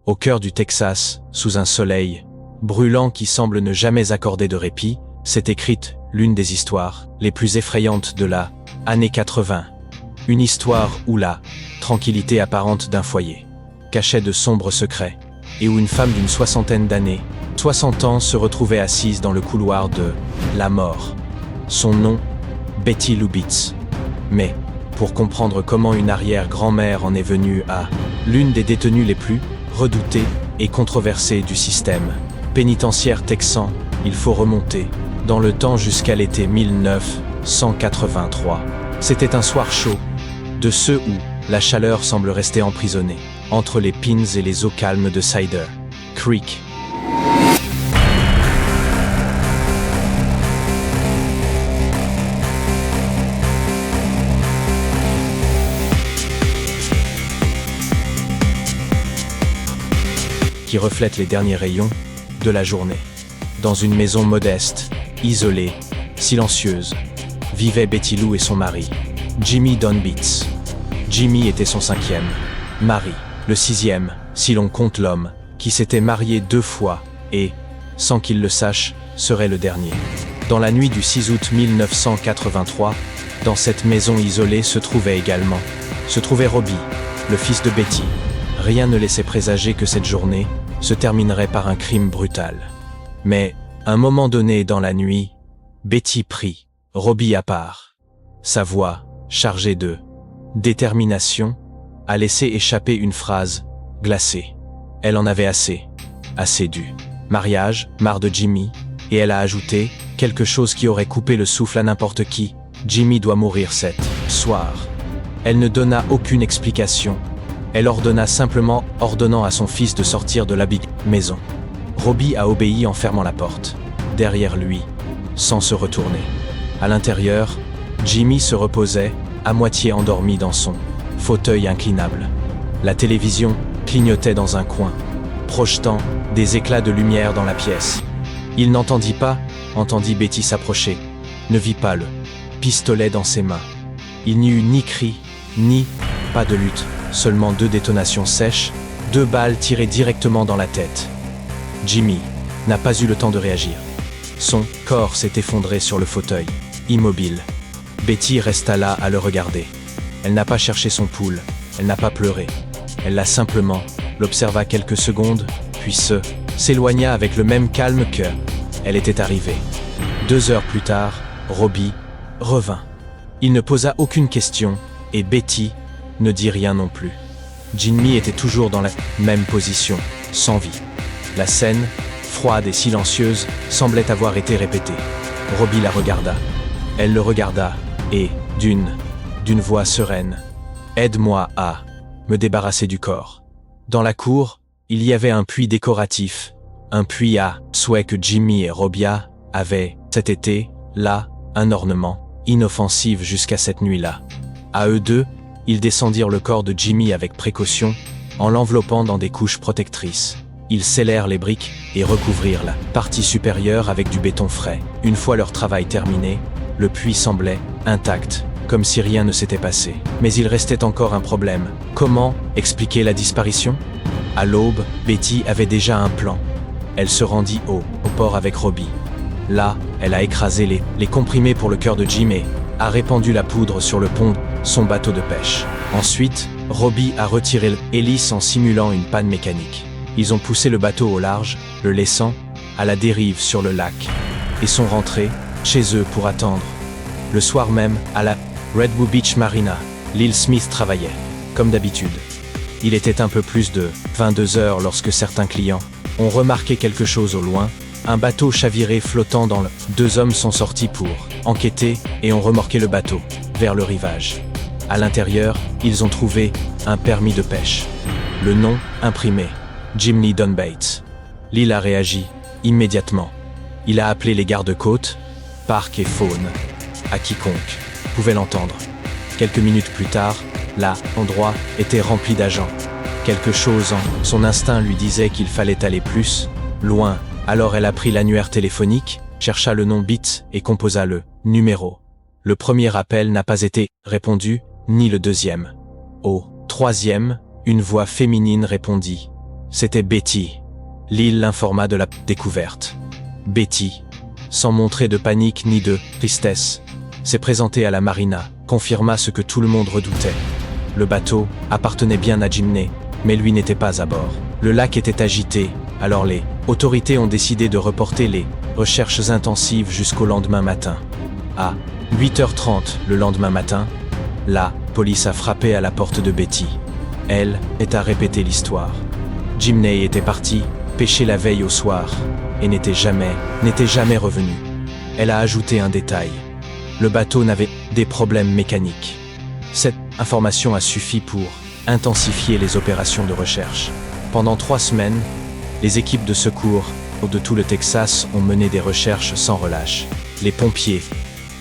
Au cœur du Texas, sous un soleil brûlant qui semble ne jamais accorder de répit, s'est écrite l'une des histoires les plus effrayantes de la année 80. Une histoire où la tranquillité apparente d'un foyer cachait de sombres secrets, et où une femme d'une soixantaine d'années, 60 ans, se retrouvait assise dans le couloir de la mort. Son nom, Betty Lubitz. Mais, pour comprendre comment une arrière-grand-mère en est venue à l'une des détenues les plus redoutées et controversées du système pénitentiaire texan, il faut remonter dans le temps jusqu'à l'été 1983. C'était un soir chaud, de ceux où la chaleur semble rester emprisonnée entre les pins et les eaux calmes de Cider Creek. Qui reflète les derniers rayons de la journée. Dans une maison modeste, isolée, silencieuse, vivaient Betty Lou et son mari, Jimmy Donbitz. Jimmy était son 5e mari, le 6e, si l'on compte l'homme, qui s'était marié 2 fois et, sans qu'il le sache, serait le dernier. Dans la nuit du 6 août 1983, dans cette maison isolée se trouvait Robbie, le fils de Betty. Rien ne laissait présager que cette journée se terminerait par un crime brutal. Mais, à un moment donné dans la nuit, Betty prit Robbie à part. Sa voix, chargée de détermination, a laissé échapper une phrase glacée. Elle en avait assez du mariage, marre de Jimmy, et elle a ajouté quelque chose qui aurait coupé le souffle à n'importe qui. Jimmy doit mourir cet soir. Elle ne donna aucune explication. Elle ordonna simplement, ordonnant à son fils de sortir de la big maison. Robbie a obéi en fermant la porte, derrière lui, sans se retourner. À l'intérieur, Jimmy se reposait, à moitié endormi dans son fauteuil inclinable. La télévision clignotait dans un coin, projetant des éclats de lumière dans la pièce. Il n'entendit pas, entendit Betty s'approcher, ne vit pas le pistolet dans ses mains. Il n'y eut ni cri, ni pas de lutte. Seulement 2 détonations sèches, 2 balles tirées directement dans la tête. Jimmy n'a pas eu le temps de réagir. Son corps s'est effondré sur le fauteuil, immobile. Betty resta là à le regarder. Elle n'a pas cherché son pouls, elle n'a pas pleuré. Elle l'a simplement, l'observa quelques secondes, puis s'éloigna avec le même calme que elle était arrivée. 2 heures plus tard, Robbie revint. Il ne posa aucune question, et Betty ne dit rien non plus. Jimmy était toujours dans la même position, sans vie. La scène, froide et silencieuse, semblait avoir été répétée. Robbie la regarda. Elle le regarda, et, d'une voix sereine, « Aide-moi à me débarrasser du corps. » Dans la cour, il y avait un puits décoratif, un puits à souhait que Jimmy et Robbie avaient, cet été, là, un ornement, inoffensif jusqu'à cette nuit-là. À eux deux, ils descendirent le corps de Jimmy avec précaution, en l'enveloppant dans des couches protectrices. Ils scellèrent les briques et recouvrirent la partie supérieure avec du béton frais. Une fois leur travail terminé, le puits semblait intact, comme si rien ne s'était passé. Mais il restait encore un problème. Comment expliquer la disparition? À l'aube, Betty avait déjà un plan. Elle se rendit au port avec Robbie. Là, elle a écrasé les comprimés pour le cœur de Jim et a répandu la poudre sur le pont, son bateau de pêche. Ensuite, Robbie a retiré l'hélice en simulant une panne mécanique. Ils ont poussé le bateau au large, le laissant à la dérive sur le lac, et sont rentrés chez eux pour attendre. Le soir même, à la Redwood Beach Marina, Lil Smith travaillait, comme d'habitude. Il était un peu plus de 22 heures lorsque certains clients ont remarqué quelque chose au loin, un bateau chaviré flottant dans le... 2 hommes sont sortis pour enquêter et ont remorqué le bateau vers le rivage. À l'intérieur, ils ont trouvé un permis de pêche. Le nom imprimé, Jimmy Donbitz. Lil a réagi immédiatement. Il a appelé les gardes-côtes, parc et faune, à quiconque pouvait l'entendre. Quelques minutes plus tard, l'endroit était rempli d'agents. Quelque chose en son instinct lui disait qu'il fallait aller plus loin. Alors elle a pris l'annuaire téléphonique, chercha le nom Bits et composa le numéro. Le premier appel n'a pas été répondu, ni le deuxième. Au troisième, une voix féminine répondit. « C'était Betty. Lyle l'informa de la découverte. Betty, sans montrer de panique ni de tristesse, s'est présentée à la marina, confirma ce que tout le monde redoutait. Le bateau appartenait bien à Jimmy, mais lui n'était pas à bord. Le lac était agité, alors les autorités ont décidé de reporter les recherches intensives jusqu'au lendemain matin. À 8h30 le lendemain matin, la police a frappé à la porte de Betty. Elle est à répéter l'histoire. Jimmy était parti pêcher la veille au soir et n'était jamais revenu. Elle a ajouté un détail. Le bateau n'avait des problèmes mécaniques. Cette information a suffi pour intensifier les opérations de recherche. Pendant 3 semaines, les équipes de secours de tout le Texas ont mené des recherches sans relâche. Les pompiers,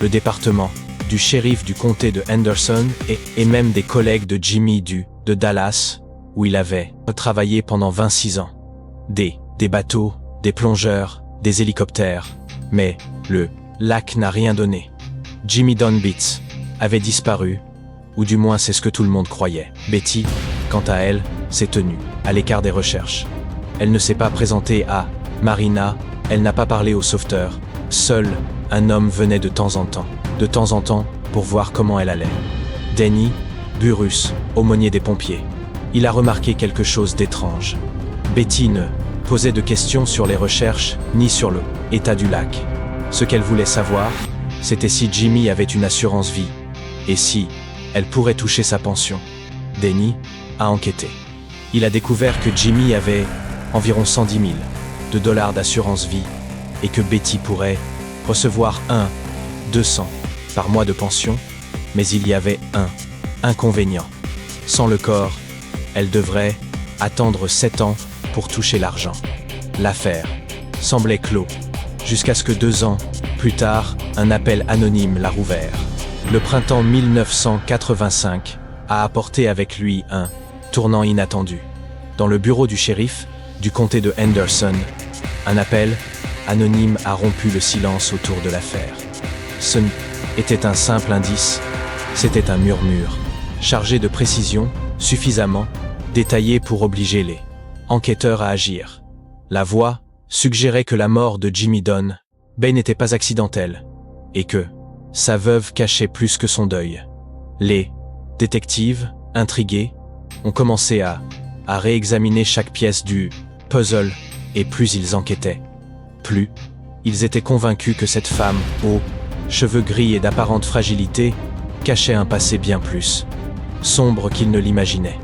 le département, du shérif du comté de Henderson et même des collègues de Jimmy de Dallas, où il avait travaillé pendant 26 ans. Des bateaux, des plongeurs, des hélicoptères, mais le lac n'a rien donné. Jimmy Donbitz avait disparu, ou du moins c'est ce que tout le monde croyait. Betty, quant à elle, s'est tenue à l'écart des recherches. Elle ne s'est pas présentée à Marina, elle n'a pas parlé au sauveteur. Seul un homme venait de temps en temps, pour voir comment elle allait. Denny Burrus, aumônier des pompiers. Il a remarqué quelque chose d'étrange. Betty ne posait de questions sur les recherches, ni sur l'état du lac. Ce qu'elle voulait savoir, c'était si Jimmy avait une assurance vie, et si elle pourrait toucher sa pension. Denny a enquêté. Il a découvert que Jimmy avait environ 110 000 $ d'assurance vie, et que Betty pourrait recevoir 200 par mois de pension, mais il y avait un inconvénient. Sans le corps, elle devrait attendre 7 ans pour toucher l'argent. L'affaire semblait clos, jusqu'à ce que 2 ans plus tard, un appel anonyme l'a rouvert. Le printemps 1985 a apporté avec lui un tournant inattendu. Dans le bureau du shérif du comté de Henderson, un appel anonyme a rompu le silence autour de l'affaire. Ce n'était un simple indice, c'était un murmure, chargé de précision, suffisamment détaillé pour obliger les enquêteurs à agir. La voix suggérait que la mort de Jimmy Don Bay n'était pas accidentelle, et que sa veuve cachait plus que son deuil. Les détectives, intrigués, ont commencé à réexaminer chaque pièce du puzzle, et plus ils enquêtaient, plus ils étaient convaincus que cette femme, aux cheveux gris et d'apparente fragilité, cachait un passé bien plus sombre qu'ils ne l'imaginaient.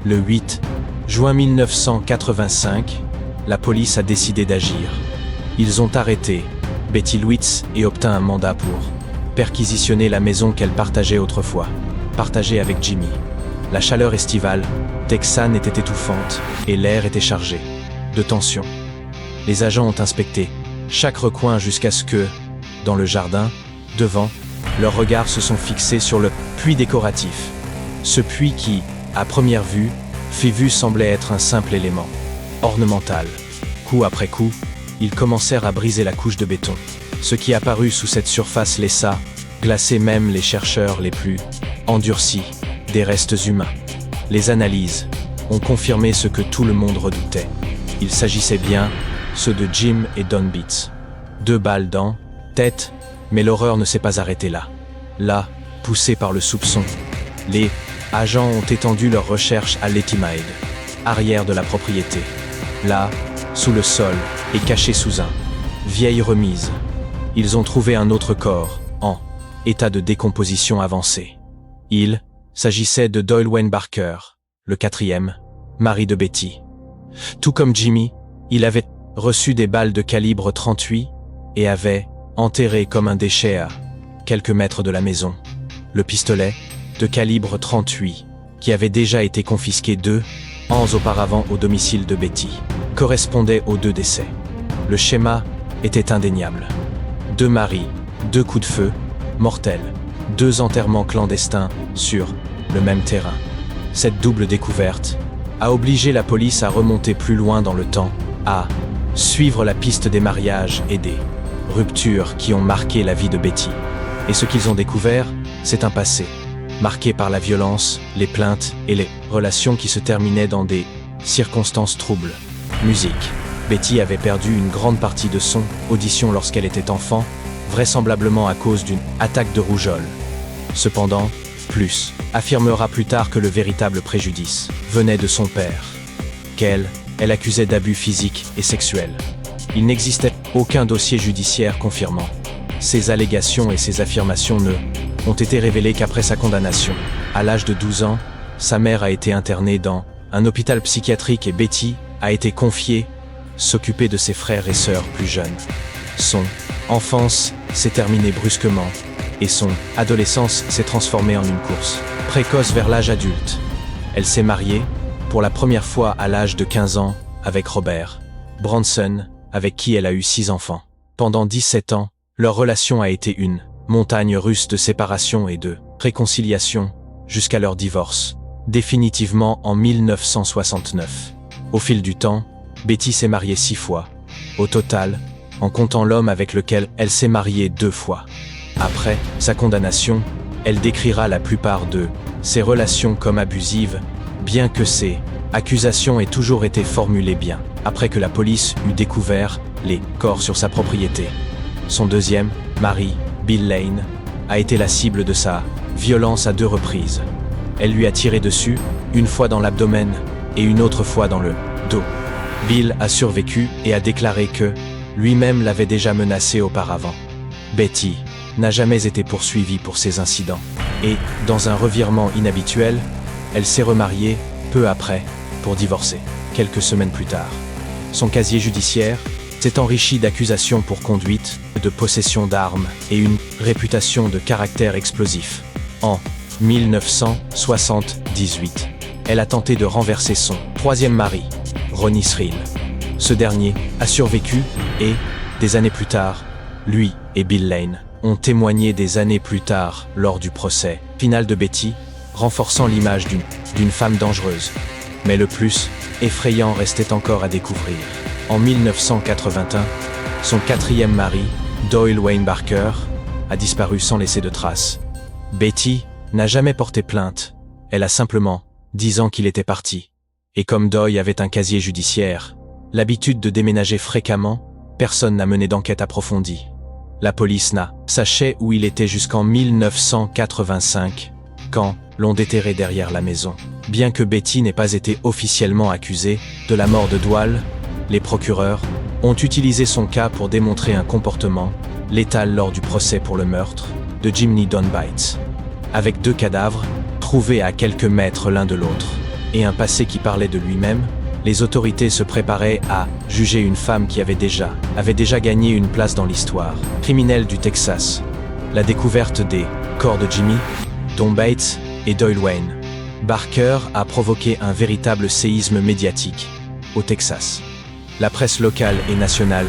Le 8 juin 1985, la police a décidé d'agir. Ils ont arrêté Betty Lewitz et obtint un mandat pour perquisitionner la maison qu'elle partageait autrefois, partagée avec Jimmy. La chaleur estivale texane était étouffante et l'air était chargé de tension. Les agents ont inspecté chaque recoin jusqu'à ce que, dans le jardin, devant, leurs regards se sont fixés sur le puits décoratif. Ce puits qui, à première vue, semblait être un simple élément ornemental. Coup après coup, ils commencèrent à briser la couche de béton. Ce qui apparut sous cette surface laissa glacer même les chercheurs les plus endurcis des restes humains. Les analyses ont confirmé ce que tout le monde redoutait. Il s'agissait bien, ceux de Jim et Don Bitts. 2 balles dans tête, mais l'horreur ne s'est pas arrêtée là. Là, poussés par le soupçon, les agents ont étendu leurs recherches à l'Etimade, arrière de la propriété. Là, sous le sol et caché sous un vieille remise, ils ont trouvé un autre corps, en état de décomposition avancée. Il s'agissait de Doyle Wayne Barker, le 4e, mari de Betty. Tout comme Jimmy, il avait reçu des balles de calibre 38 et avait enterré comme un déchet à quelques mètres de la maison le pistolet de calibre 38 qui avait déjà été confisqué 2 ans auparavant au domicile de Betty, correspondait aux 2 décès. Le schéma était indéniable. 2 maris, 2 coups de feu, mortels, 2 enterrements clandestins sur le même terrain. Cette double découverte a obligé la police à remonter plus loin dans le temps, à suivre la piste des mariages et des ruptures qui ont marqué la vie de Betty. Et ce qu'ils ont découvert, c'est un passé marqué par la violence, les plaintes et les relations qui se terminaient dans des Circonstances troubles. Musique. Betty avait perdu une grande partie de son audition lorsqu'elle était enfant, vraisemblablement à cause d'une attaque de rougeole. Cependant, plus affirmera plus tard que le véritable préjudice venait de son père, qu'elle accusait d'abus physiques et sexuels. Il n'existait aucun dossier judiciaire confirmant ces allégations et ces affirmations ont été révélées qu'après sa condamnation. À l'âge de 12 ans, sa mère a été internée dans un hôpital psychiatrique et Betty a été confiée s'occuper de ses frères et sœurs plus jeunes. Son enfance s'est terminée brusquement et son adolescence s'est transformée en une course précoce vers l'âge adulte. Elle s'est mariée, pour la première fois à l'âge de 15 ans, avec Robert Bronson, avec qui elle a eu 6 enfants. Pendant 17 ans, leur relation a été une montagne russe de séparation et de réconciliation, jusqu'à leur divorce, définitivement en 1969. Au fil du temps, Betty s'est mariée 6 fois. Au total, en comptant l'homme avec lequel elle s'est mariée 2 fois. Après sa condamnation, elle décrira la plupart de ses relations comme abusives, bien que ces accusations aient toujours été formulées bien, après que la police eut découvert les corps sur sa propriété. Son deuxième mari, Bill Lane, a été la cible de sa violence à 2 reprises. Elle lui a tiré dessus, une fois dans l'abdomen et une autre fois dans le dos. Bill a survécu et a déclaré que lui-même l'avait déjà menacé auparavant. Betty n'a jamais été poursuivie pour ces incidents. Et, dans un revirement inhabituel, elle s'est remariée, peu après, pour divorcer, quelques semaines plus tard. Son casier judiciaire s'est enrichi d'accusations pour conduite, de possession d'armes et une réputation de caractère explosif. En 1978, elle a tenté de renverser son 3e mari, Ronnie Thrill. Ce dernier a survécu et, des années plus tard, lui et Bill Lane ont témoigné des années plus tard lors du procès final de Betty, renforçant l'image d'une femme dangereuse. Mais le plus effrayant restait encore à découvrir. En 1981, son 4e mari, Doyle Wayne Barker, a disparu sans laisser de traces. Betty n'a jamais porté plainte, elle a simplement 10 ans qu'il était parti. Et comme Doyle avait un casier judiciaire, l'habitude de déménager fréquemment, personne n'a mené d'enquête approfondie. La police n'a sachait où il était jusqu'en 1985, quand l'on déterrait derrière la maison. Bien que Betty n'ait pas été officiellement accusée de la mort de Doyle, les procureurs ont utilisé son cas pour démontrer un comportement létal lors du procès pour le meurtre de Jimmy Donbite. Avec 2 cadavres, trouvés à quelques mètres l'un de l'autre, et un passé qui parlait de lui-même, les autorités se préparaient à juger une femme qui avait déjà gagné une place dans l'histoire criminelle du Texas. La découverte des corps de Jimmy Donbite et Doyle Wayne Barker a provoqué un véritable séisme médiatique au Texas. La presse locale et nationale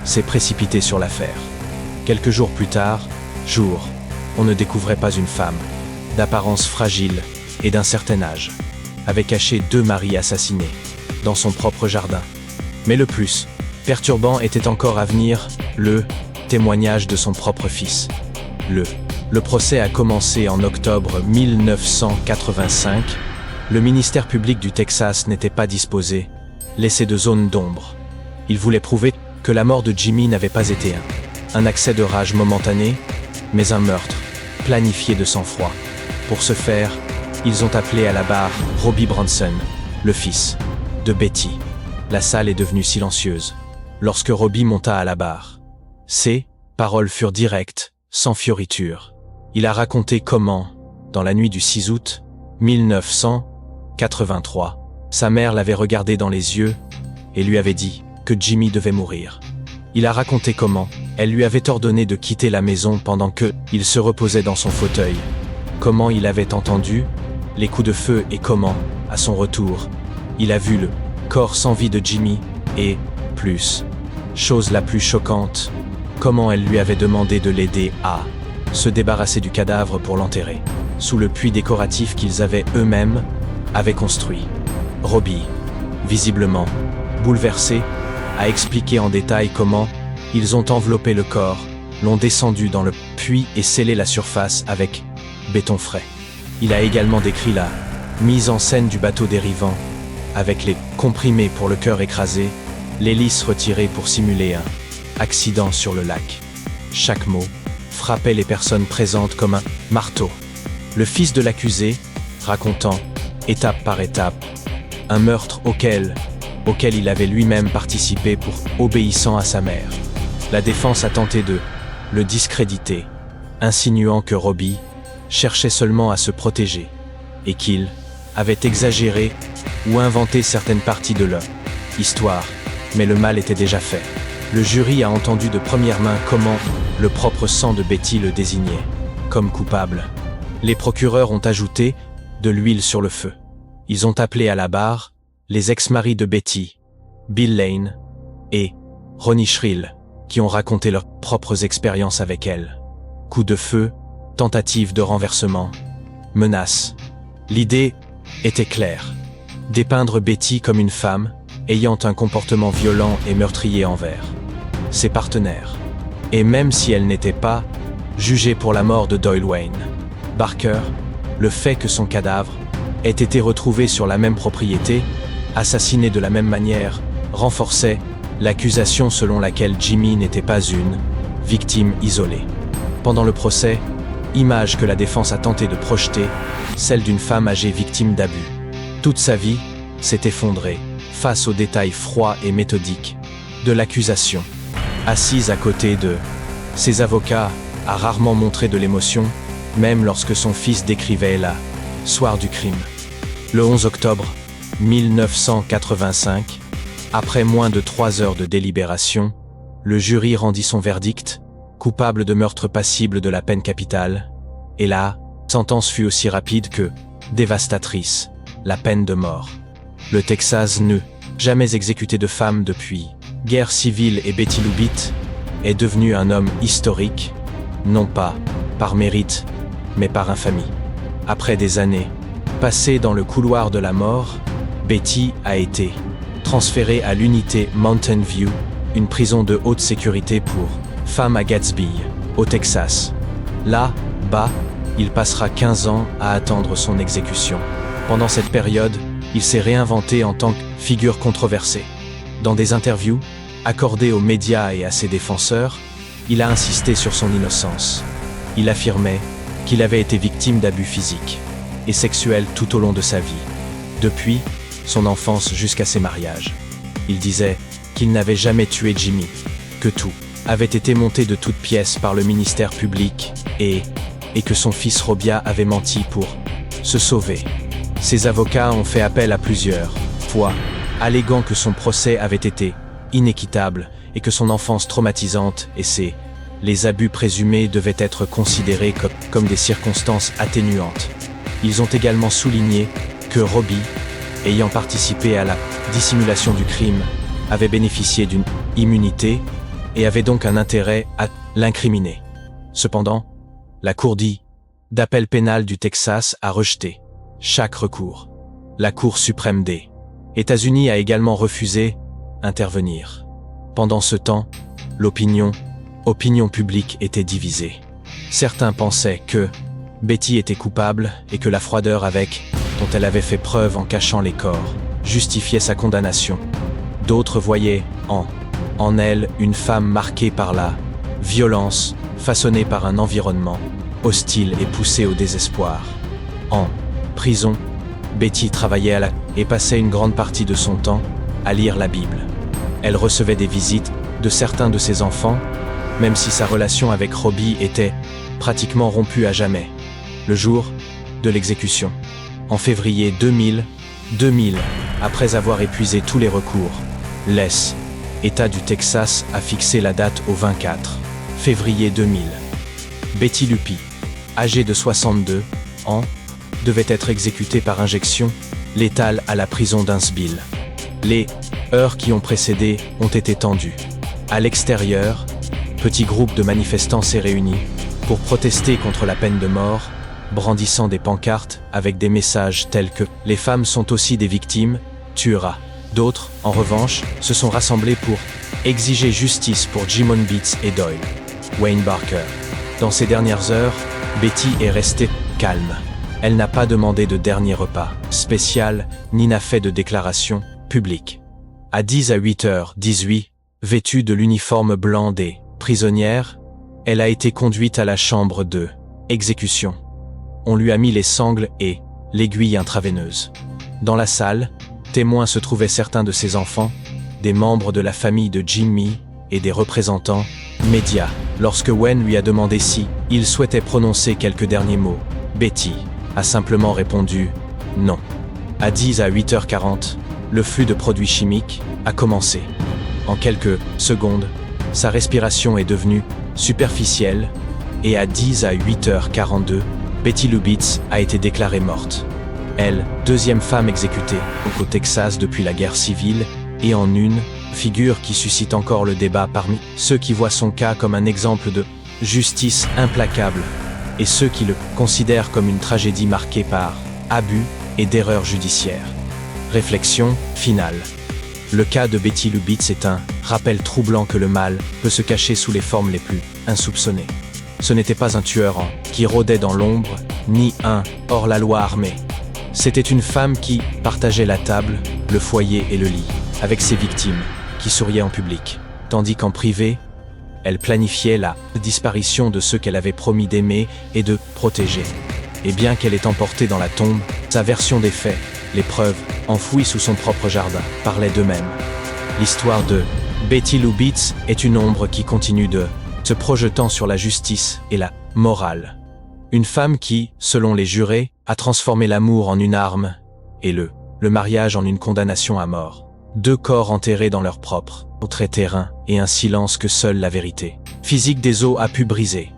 s'est précipitée sur l'affaire. Quelques jours plus tard, on ne découvrait pas une femme, d'apparence fragile et d'un certain âge, avait caché 2 maris assassinés dans son propre jardin. Mais le plus perturbant était encore à venir, le témoignage de son propre fils. Le procès a commencé en octobre 1985. Le ministère public du Texas n'était pas disposé laisser de zone d'ombre. Il voulait prouver que la mort de Jimmy n'avait pas été un accès de rage momentané, mais un meurtre planifié de sang-froid. Pour ce faire, ils ont appelé à la barre Robbie Bronson, le fils de Betty. La salle est devenue silencieuse lorsque Robbie monta à la barre. Ses paroles furent directes, sans fioriture. Il a raconté comment, dans la nuit du 6 août 1983, sa mère l'avait regardé dans les yeux et lui avait dit que Jimmy devait mourir. Il a raconté comment elle lui avait ordonné de quitter la maison pendant que il se reposait dans son fauteuil. Comment il avait entendu les coups de feu et comment, à son retour, il a vu le corps sans vie de Jimmy et, plus, chose la plus choquante, comment elle lui avait demandé de l'aider à se débarrasser du cadavre pour l'enterrer, sous le puits décoratif qu'ils avaient eux-mêmes construit. Robbie, visiblement bouleversé, a expliqué en détail comment ils ont enveloppé le corps, l'ont descendu dans le puits et scellé la surface avec béton frais. Il a également décrit la mise en scène du bateau dérivant avec les comprimés pour le cœur écrasé, l'hélice retirée pour simuler un accident sur le lac. Chaque mot frappait les personnes présentes comme un marteau. Le fils de l'accusé, racontant, étape par étape, un meurtre auquel il avait lui-même participé pour obéissant à sa mère. La défense a tenté de le discréditer, insinuant que Robbie cherchait seulement à se protéger et qu'il avait exagéré ou inventé certaines parties de leur histoire, mais le mal était déjà fait. Le jury a entendu de première main comment le propre sang de Betty le désignait comme coupable. Les procureurs ont ajouté de l'huile sur le feu. Ils ont appelé à la barre les ex-maris de Betty, Bill Lane et Ronnie Shrill, qui ont raconté leurs propres expériences avec elle. Coups de feu, tentatives de renversement, menaces. L'idée était claire. Dépeindre Betty comme une femme ayant un comportement violent et meurtrier envers ses partenaires. Et même si elle n'était pas jugée pour la mort de Doyle Wayne Barker, le fait que son cadavre ait été retrouvé sur la même propriété, assassiné de la même manière, renforçait l'accusation selon laquelle Jimmy n'était pas une victime isolée. Pendant le procès, image que la défense a tenté de projeter, celle d'une femme âgée victime d'abus. Toute sa vie s'est effondrée face aux détails froids et méthodiques de l'accusation. Assise à côté de ses avocats, a rarement montré de l'émotion, même lorsque son fils décrivait la soir du crime. Le 11 octobre 1985, après moins de 3 heures de délibération, le jury rendit son verdict, coupable de meurtre passible de la peine capitale, et la sentence fut aussi rapide que dévastatrice, la peine de mort. Le Texas n'a jamais exécuté de femme depuis guerre civile et Betty Lubit est devenu un homme historique, non pas par mérite, mais par infamie. Après des années passées dans le couloir de la mort, Betty a été transférée à l'unité Mountain View, une prison de haute sécurité pour femmes à Gatsby, au Texas. Là-bas, il passera 15 ans à attendre son exécution. Pendant cette période, il s'est réinventé en tant que figure controversée. Dans des interviews accordées aux médias et à ses défenseurs, il a insisté sur son innocence. Il affirmait qu'il avait été victime d'abus physiques et sexuels tout au long de sa vie, depuis son enfance jusqu'à ses mariages. Il disait qu'il n'avait jamais tué Jimmy, que tout avait été monté de toutes pièces par le ministère public et que son fils Robia avait menti pour se sauver. Ses avocats ont fait appel à plusieurs fois, alléguant que son procès avait été inéquitable et que son enfance traumatisante et les abus présumés devaient être considérés comme des circonstances atténuantes. Ils ont également souligné que Robbie, ayant participé à la dissimulation du crime, avait bénéficié d'une immunité et avait donc un intérêt à l'incriminer. Cependant, la Cour d'appel pénal du Texas a rejeté chaque recours. La Cour suprême des États-Unis a également refusé d'intervenir. Pendant ce temps, l'opinion publique était divisée. Certains pensaient que Betty était coupable et que la froideur dont elle avait fait preuve en cachant les corps justifiait sa condamnation. D'autres voyaient en elle une femme marquée par la violence, façonnée par un environnement hostile et poussée au désespoir. En prison, Betty travaillait et passait une grande partie de son temps à lire la Bible. Elle recevait des visites de certains de ses enfants, même si sa relation avec Robbie était pratiquement rompue à jamais. Le jour de l'exécution, en février 2000, après avoir épuisé tous les recours, l'État du Texas a fixé la date au 24 février 2000. Betty Luppi, âgée de 62 ans, devait être exécutée par injection létale à la prison d'Huntsville. Les heures qui ont précédé ont été tendues. À l'extérieur, petit groupe de manifestants s'est réuni pour protester contre la peine de mort, brandissant des pancartes avec des messages tels que « Les femmes sont aussi des victimes, tuera ». D'autres, en revanche, se sont rassemblés pour exiger justice pour Jimon Beats et Doyle Wayne Barker. Dans ces dernières heures, Betty est restée calme. Elle n'a pas demandé de dernier repas spécial, ni n'a fait de déclaration publique. À 10 à 8h18, vêtue de l'uniforme blanc des prisonnières, elle a été conduite à la chambre de exécution. On lui a mis les sangles et l'aiguille intraveineuse. Dans la salle, témoins se trouvaient certains de ses enfants, des membres de la famille de Jimmy et des représentants médias. Lorsque Wen lui a demandé si il souhaitait prononcer quelques derniers mots, Betty a simplement répondu « non ». À 10 à 8h40, le flux de produits chimiques a commencé. En quelques secondes, sa respiration est devenue superficielle et à 10 à 8h42, Betty Lubitz a été déclarée morte. Elle, deuxième femme exécutée au Texas depuis la guerre civile et en une figure qui suscite encore le débat parmi ceux qui voient son cas comme un exemple de justice implacable et ceux qui le considèrent comme une tragédie marquée par abus et d'erreurs judiciaires. Réflexion finale. Le cas de Betty Lubitz est un rappel troublant que le mal peut se cacher sous les formes les plus insoupçonnées. Ce n'était pas un tueur qui rôdait dans l'ombre, ni un hors-la-loi armé. C'était une femme qui partageait la table, le foyer et le lit, avec ses victimes, qui souriaient en public, tandis qu'en privé, elle planifiait la disparition de ceux qu'elle avait promis d'aimer et de protéger. Et bien qu'elle ait emporté dans la tombe, sa version des faits, les preuves, enfouies sous son propre jardin, parlaient d'eux-mêmes. L'histoire de Betty Lubitz est une ombre qui continue de se projetant sur la justice et la morale. Une femme qui, selon les jurés, a transformé l'amour en une arme et le mariage en une condamnation à mort. Deux corps enterrés dans leur propre terrain et un silence que seule la vérité physique des eaux a pu briser.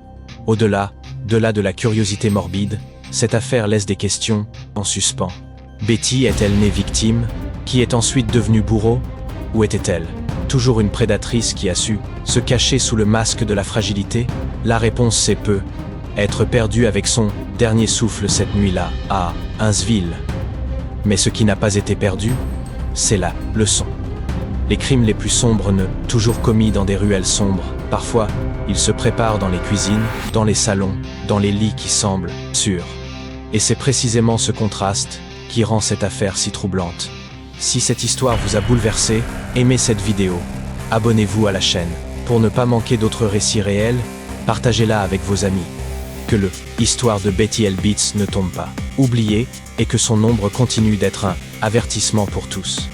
Au-delà de la curiosité morbide, cette affaire laisse des questions en suspens. Betty est-elle née victime, qui est ensuite devenue bourreau, ou était-elle toujours une prédatrice qui a su se cacher sous le masque de la fragilité? La réponse c'est peu. Être perdue avec son dernier souffle cette nuit-là à Huntsville. Mais ce qui n'a pas été perdu, c'est la leçon. Les crimes les plus sombres ne toujours commis dans des ruelles sombres. Parfois, ils se préparent dans les cuisines, dans les salons, dans les lits qui semblent sûrs. Et c'est précisément ce contraste qui rend cette affaire si troublante. Si cette histoire vous a bouleversé, aimez cette vidéo. Abonnez-vous à la chaîne. Pour ne pas manquer d'autres récits réels, partagez-la avec vos amis. Que l'histoire de Betty Lubitz ne tombe pas oubliée et que son ombre continue d'être un avertissement pour tous.